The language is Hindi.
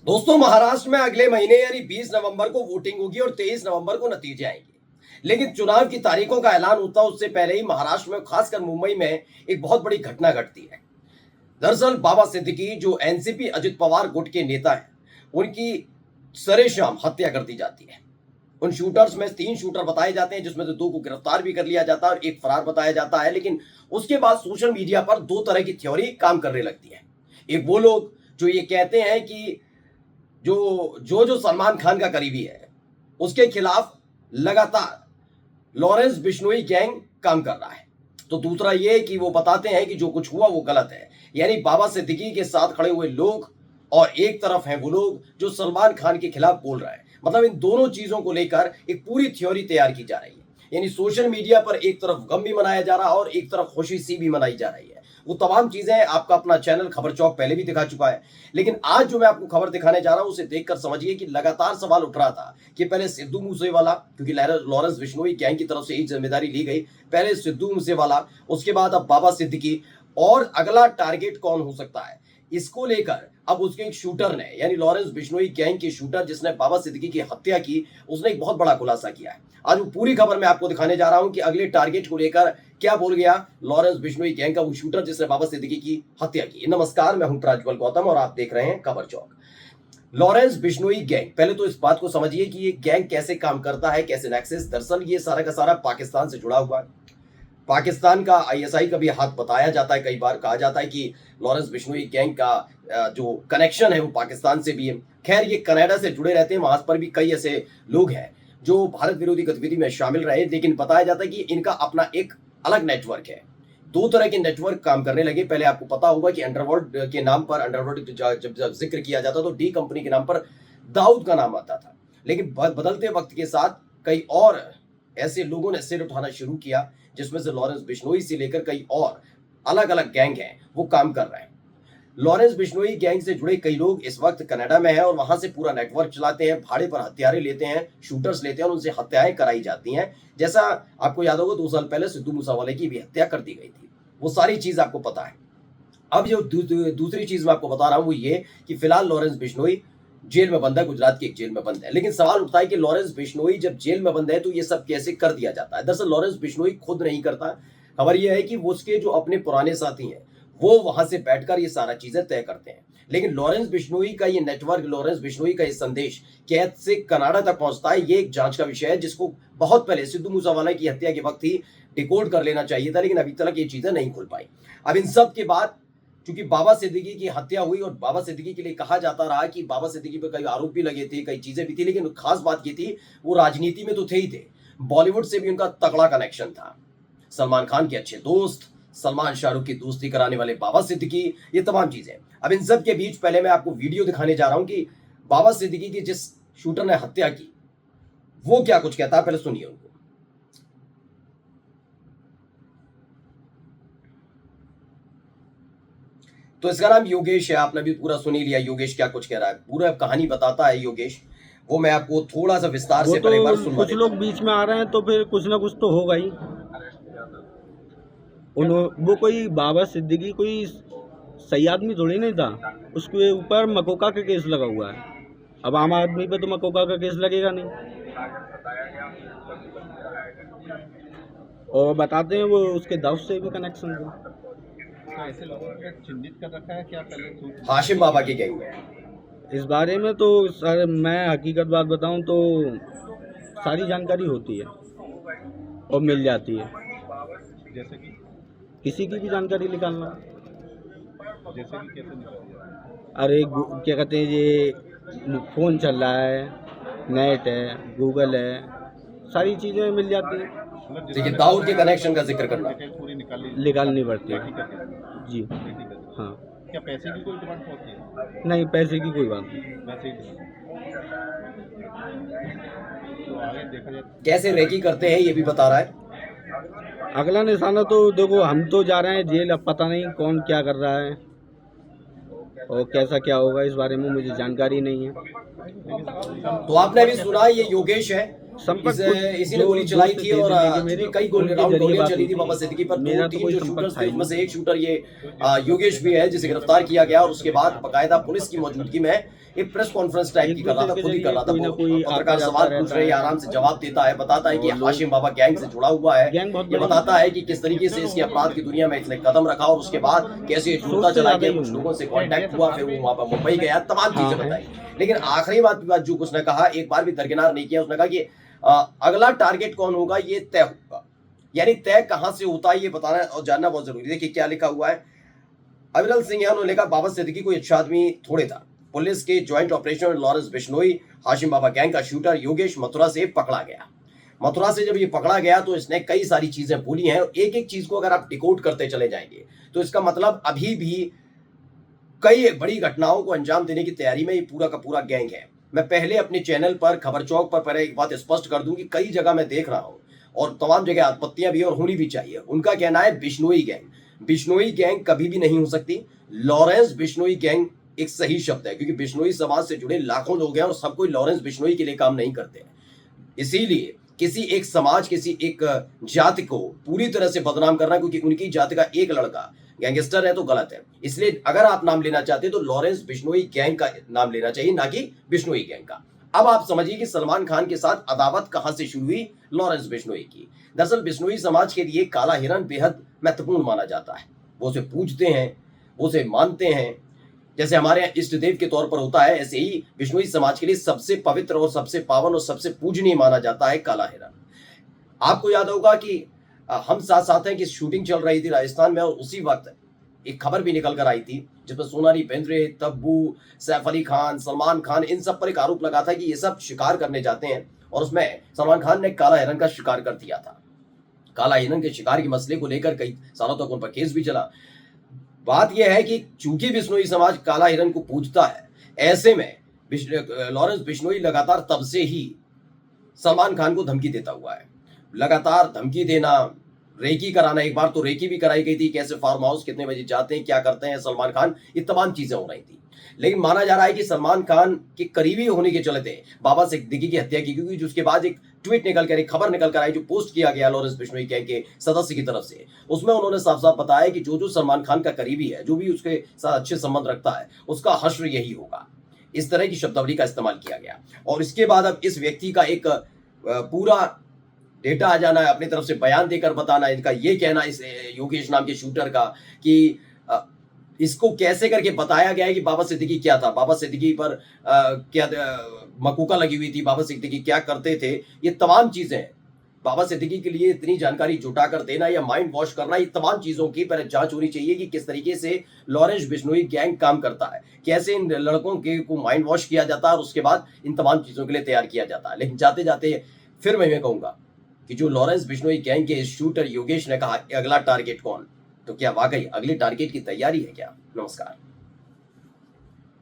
दोस्तों, महाराष्ट्र में अगले महीने यानी 20 नवंबर को वोटिंग होगी और 23 नवंबर को नतीजे आएंगे। लेकिन चुनाव की तारीखों का ऐलान होता है उससे पहले ही महाराष्ट्र में, खासकर मुंबई में, एक बहुत बड़ी घटना घटती है। दरअसल बाबा सिद्दीकी, जो एनसीपी अजित पवार गुट के नेता हैं, उनकी सरेआम हत्या कर दी जाती है। उन शूटर्स में 3 शूटर बताए जाते हैं, जिसमें से 2 को गिरफ्तार भी कर लिया जाता है और एक फरार बताया जाता है। लेकिन उसके बाद सोशल मीडिया पर 2 तरह की थ्योरी काम करने लगती है। एक वो लोग जो ये कहते हैं कि जो सलमान खान का करीबी है, उसके खिलाफ लगातार लॉरेंस बिश्नोई गैंग काम कर रहा है। तो दूसरा ये कि वो बताते हैं कि जो कुछ हुआ वो गलत है, यानी बाबा सिद्दीकी के साथ खड़े हुए लोग, और एक तरफ हैं वो लोग जो सलमान खान के खिलाफ बोल रहे हैं। मतलब इन दोनों चीजों को लेकर एक पूरी थ्योरी तैयार की जा रही है। यानी सोशल मीडिया पर एक तरफ गम भी मनाया जा रहा है और एक तरफ खुशी सी भी मनाई जा रही है। वो तमाम चीजें आपका अपना चैनल खबर चौक पहले भी दिखा चुका है। लेकिन आज जो मैं आपको खबर दिखाने जा रहा हूं, उसे देखकर समझिए कि लगातार सवाल उठ रहा था कि पहले सिद्धू मूसेवाला, क्योंकि लॉरेंस बिश्नोई गैंग की तरफ से एक जिम्मेदारी ली गई, पहले सिद्धू मूसेवाला, उसके बाद अब बाबा सिद्दीकी, और अगला टारगेट कौन हो सकता है, इसको लेकर अब उसके एक शूटर ने, यानी लॉरेंस बिश्नोई गैंग के शूटर जिसने बाबा सिद्दीकी की हत्या की, उसने एक बहुत बड़ा खुलासा किया है। आज वो पूरी खबर मैं आपको दिखाने जा रहा हूं कि अगले टारगेट को लेकर क्या बोल गया लॉरेंस बिश्नोई गैंग का वो शूटर जिसने बाबा सिद्दीकी की हत्या की। नमस्कार, मैं हूं प्राज्वल गौतम और आप देख रहे हैं खबर चौक। लॉरेंस बिश्नोई गैंग, पहले तो इस बात को समझिए कि ये गैंग कैसे काम करता है, कैसे नेक्सस। दरअसल ये सारा का सारा पाकिस्तान से जुड़ा हुआ है। पाकिस्तान का आईएसआई का भी हाथ बताया जाता है। कई बार कहा जाता है कि लॉरेंस बिश्नोई गैंग का जो कनेक्शन है वो पाकिस्तान से भी है। खैर, ये कनाडा से जुड़े रहते हैं, वहां पर भी कई ऐसे लोग हैं जो भारत विरोधी गतिविधि में शामिल रहे। लेकिन बताया जाता है कि इनका अपना एक अलग नेटवर्क है। 2 तरह के नेटवर्क काम करने लगे। पहले आपको पता होगा कि अंडरवर्ल्ड के नाम पर, अंडरवर्ल्ड जब जिक्र किया जाता तो डी कंपनी के नाम पर दाऊद का नाम आता था। लेकिन बदलते वक्त के साथ कई और ऐसे लोगों ने सिर उठाना शुरू किया, जिसमें से लॉरेंस बिश्नोई से लेकर कई और अलग अलग गैंग हैं वो काम कर रहे हैं। लॉरेंस बिश्नोई गैंग से जुड़े कई लोग इस वक्त कनाडा में हैं और वहां से पूरा नेटवर्क चलाते हैं, भाड़े पर हथियारे लेते हैं, शूटर्स लेते हैं और उनसे हत्याएं कराई जाती हैं। जैसा आपको याद होगा, 2 साल पहले सिद्धू मूसेवाले की भी हत्या कर दी गई थी। वो सारी चीज आपको पता है। अब जो दूसरी चीज मैं आपको बता रहा हूं वो ये कि फिलहाल लॉरेंस बिश्नोई जेल में बंद है, गुजरात की एक जेल में बंद है। लेकिन सवाल उठता है कि लॉरेंस बिश्नोई जब जेल में बंद है तो ये सब कैसे कर दिया जाता है। दरअसल लॉरेंस बिश्नोई खुद नहीं करता। खबर यह है कि वो उसके जो अपने पुराने साथी हैं वो वहां से बैठकर ये सारा चीजें तय करते हैं। लेकिन लॉरेंस बिश्नोई का ये नेटवर्क, लॉरेंस बिश्नोई का ये संदेश कैद से कनाडा तक पहुंचता है, ये एक जांच का विषय है, जिसको बहुत पहले सिद्धू मूसेवाला की हत्या के वक्त ही डिकोड कर लेना चाहिए था। लेकिन अभी तक ये चीजें नहीं खुल पाई। अब इन सब के बाद क्योंकि बाबा सिद्दीकी की हत्या हुई और बाबा सिद्दीकी के लिए कहा जाता रहा कि बाबा सिद्दीकी पर कई आरोप भी लगे थे, कई चीजें भी थी, लेकिन खास बात ये थी वो राजनीति में तो थे ही थे, बॉलीवुड से भी उनका तगड़ा कनेक्शन था। सलमान खान के अच्छे दोस्त, सलमान शाहरुख की दोस्ती कराने वाले बाबा सिद्दीकी, ये तमाम चीजें। अब इन सब के बीच पहले मैं आपको वीडियो दिखाने जा रहा हूं कि बाबा सिद्दीकी की जिस शूटर ने हत्या की वो क्या कुछ कहता है, पहले सुनिए उनको। तो इसका नाम योगेश है, आपने भी पूरा सुन ही लिया योगेश क्या कुछ कह रहा है, पूरा कहानी बताता है योगेश। वो मैं आपको थोड़ा सा विस्तार वो से तो पहले एक बार सुनवा कुछ देता लोग हूं। बीच में आ रहे हैं तो फिर कुछ ना कुछ तो होगा ही। वो कोई बाबा सिद्दीकी कोई सही आदमी थोड़ी नहीं था। उसके ऊपर मकोका का केस लगा हुआ है। अब आम आदमी पे तो मकोका का केस लगेगा नहीं। और बताते हैं वो उसके दाऊद से भी कनेक्शन था। तो ऐसे लोगों को चिन्हित कर रखा है क्या पहले हाशिम बाबा की गैंग में। इस बारे में तो सर मैं हकीकत बात बताऊं तो सारी जानकारी होती है और मिल जाती है। जैसे कि किसी की भी जानकारी निकालना। जैसे कि कैसे निकल अरे क्या कहते हैं, ये फ़ोन चल रहा है, नेट है, गूगल है, सारी चीज़ें मिल जाती हैं। मतलब देखिए, दाऊद के कनेक्शन का जिक्र करना। डिटेल पूरी निकालनी पड़ती है। जी हाँ। क्या पैसे की कोई डिमांड होती है? नहीं, पैसे की कोई बात नहीं। पैसे ही तो आगे देखा जाए कैसे रेकी करते हैं ये भी बता रहा है। अगला निशाना तो देखो, हम तो जा रहे हैं जेल। अब पता नहीं कौन क्या कर रहा है और कैसा क्या होगा, इस बारे में मुझे जानकारी नहीं है। तो आपने अभी सुना, ये योगेश है संपर्क इसी ने गोली चलाई थी और कई राउंड गोलियां चली थी बाबा सिद्दीकी पर। मेरा दो तो तीन कोई जो संपर्क शूटर्स था थे ही उसमें से नहीं। एक शूटर ये योगेश भी है जिसे गिरफ्तार किया गया और उसके बाद बकायदा पुलिस की मौजूदगी में एक प्रेस कॉन्फ्रेंस टाइप की कर रहा था, खुद ही कर रहा था। कोई ना वो कोई पत्रकार आता सवाल जाता पूछ रहता रहे हैं, है। आराम से जवाब देता है, बताता है कि और लोग- हाशिम बाबा गैंग से जुड़ा हुआ है। गैंग बहुत ये बड़ी बताता है कि किस तरीके से इसके अपराध की दुनिया में इसने कदम रखा और उसके बाद कैसे ये जुड़ता सोच से चला ज्यादा गया, ही कुछ होंगे। लोगों से कांटेक्ट हुआ, फिर वो वहां पर मुंबई गया, तमाम चीजें हाँ। बताई। लेकिन आखिरी बात जो उसने कहा, एक बार भी दरकिनार नहीं किया। उसने कहा कि अगला टारगेट कौन होगा ये तय होगा, यानी तय कहां से होता है ये बताना और जानना बहुत जरूरी है। देखिए क्या लिखा हुआ है। अविरल सिंह है, उन्होंने लिखा बाबा सिद्दीकी कोई अच्छा आदमी थोड़े था। पुलिस के joint operation Lawrence Bishnoi Hashim Baba gang का शूटर योगेश मथुरा से पकड़ा गया। मथुरा से जब ये पकड़ा गया तो इसने कई सारी चीजें बोली हैं और एक एक चीज को अगर आप डिकोड करते चले जाएंगे तो इसका मतलब अभी भी कई बड़ी घटनाओं को अंजाम देने की तैयारी में ये पूरा का पूरा गैंग है। मैं पहले अपने चैनल पर खबर चौक पर पहले एक बात स्पष्ट कर दूं कि कई जगह मैं देख रहा हूं और तमाम जगह आपत्तियां भी और होनी भी चाहिए। उनका कहना है बिश्नोई गैंग। बिश्नोई गैंग कभी भी नहीं हो सकती। लॉरेंस बिश्नोई गैंग एक सही शब्द है क्योंकि बिश्नोई समाज से जुड़े लाखों लोग हैं और सब कोई लॉरेंस बिश्नोई के लिए काम नहीं करते हैं। इसीलिए किसी एक समाज, किसी एक जाति को पूरी तरह से बदनाम करना क्योंकि उनकी जाति का एक लड़का गैंगस्टर है तो गलत है। इसलिए अगर आप नाम लेना चाहते हैं तो लॉरेंस बिश्नोई गैंग का नाम लेना चाहिए, ना कि बिश्नोई गैंग का। अब आप समझिए कि सलमान खान के साथ अदावत कहां से शुरू हुई लॉरेंस बिश्नोई की। दरअसल बिश्नोई समाज के लिए काला हिरन बेहद महत्वपूर्ण माना जाता है। वो उसे पूजते हैं, वो उसे मानते हैं। जैसे हमारे यहाँ इष्ट देव के तौर पर होता है, ऐसे ही बिश्नोई समाज के लिए सबसे पवित्र और सबसे पावन और सबसे पूजनीय माना जाता है काला हिरन। आपको याद होगा कि हम साथ साथ हैं कि शूटिंग चल रही थी राजस्थान में और उसी वक्त एक खबर भी निकल कर आई थी जिसमें सोनाली बेंद्रे, तब्बू, सैफ अली खान, सलमान खान, इन सब पर एक आरोप लगा था कि ये सब शिकार करने जाते हैं और उसमें सलमान खान ने काला हिरन का शिकार कर दिया था। काला हिरन के शिकार के मसले को लेकर कई सालों तक उन पर केस भी चला। बात यह है कि चूंकि बिश्नोई समाज काला हिरन को पूजता है, ऐसे में लॉरेंस बिश्नोई लगातार तब से ही सलमान खान को धमकी देता हुआ है। लगातार धमकी देना, रेकी कराना, एक बार तो रेकी भी कराई गई थी, कैसे फार्म हाउस कितने बजे जाते हैं, क्या करते हैं सलमान खान, ये तमाम चीजें हो रही थी। लेकिन माना जा रहा है कि सलमान खान के करीबी होने के चलते बाबा सिद्दीकी की हत्या की, क्योंकि उसके बाद एक ट्वीट निकल कर, एक खबर निकल कर आई जो पोस्ट किया गया लॉरेंस बिश्नोई गैंग के सदस्य की तरफ से। उसमें उन्होंने साफ साफ बताया कि जो सलमान खान का करीबी है, जो भी उसके साथ अच्छे संबंध रखता है, उसका हश्र यही होगा। इस तरह की शब्दावली का इस्तेमाल किया गया और इसके बाद अब इस व्यक्ति का एक पूरा डेटा आ जाना है, अपनी तरफ से बयान देकर बताना, इनका ये कहना इस योगेश नाम के शूटर का कि इसको कैसे करके बताया गया है कि बाबा सिद्दीकी क्या था, बाबा सिद्दीकी पर क्या मकूका लगी हुई थी, बाबा सिद्दीकी क्या करते थे, ये तमाम चीजें बाबा सिद्दीकी के लिए इतनी जानकारी जुटा कर देना या माइंड वॉश करना, ये तमाम चीजों की पहले जांच होनी चाहिए कि किस तरीके से लॉरेंस बिश्नोई गैंग काम करता है, कैसे इन लड़कों के को माइंड वॉश किया जाता है और उसके बाद इन तमाम चीजों के लिए तैयार किया जाता है। लेकिन जाते जाते फिर मैं कहूंगा कि जो लॉरेंस बिश्नोई गैंग के शूटर योगेश ने कहा अगला टारगेट कौन, तो क्या वाकई अगले टारगेट की तैयारी है क्या? नमस्कार।